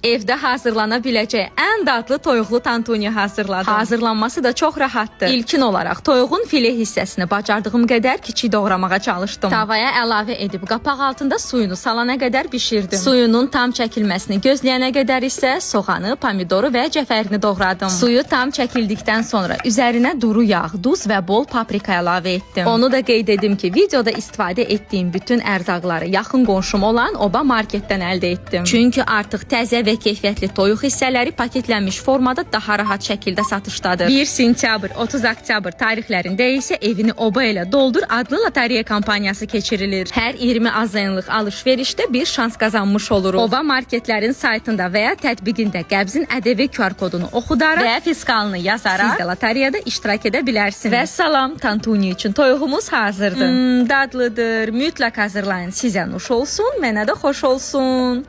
Evdə hazırlana biləcək ən dadlı toyuqlu tantuni hazırladım. Hazırlanması da çox rahatdır. İlkin olaraq toyuğun file hissəsini bacardığım qədər kiçik doğramağa çalışdım. Tavaya əlavə edib qapaq altında suyunu salana qədər bişirdim. Suyunun tam çəkilməsini gözləyənə qədər isə soğanı, pomidoru və cəfərini doğradım. Suyu tam çəkildikdən sonra üzərinə duru yağ, duz və bol paprika əlavə etdim. Onu da qeyd edim ki, videoda istifadə etdiyim bütün ərzaqları yaxın qonşum olan Oba marketdən əldə etdim. Çünki artıq təzə və keyfiyyətli toyuq hissələri paketlənmiş formada daha rahat şəkildə satışdadır. 1 sentyabr, 30 oktyabr tarixlərində isə evini Oba ilə doldur adlı lotereya kampaniyası keçirilir. Hər 20 azayınlıq alış-verişdə bir şans qazanmış oluruq. Oba marketlərin saytında və ya tətbiqində qəbzin ƏDV QR kodunu oxudaraq və fiskalını yazaraq siz də lotereyada iştirak edə bilərsiniz. Və salam, tantuni üçün toyuğumuz hazırdır. Dadlıdır. Mütləq hazırlayın. Sizə nuş olsun, mənə də xoş olsun.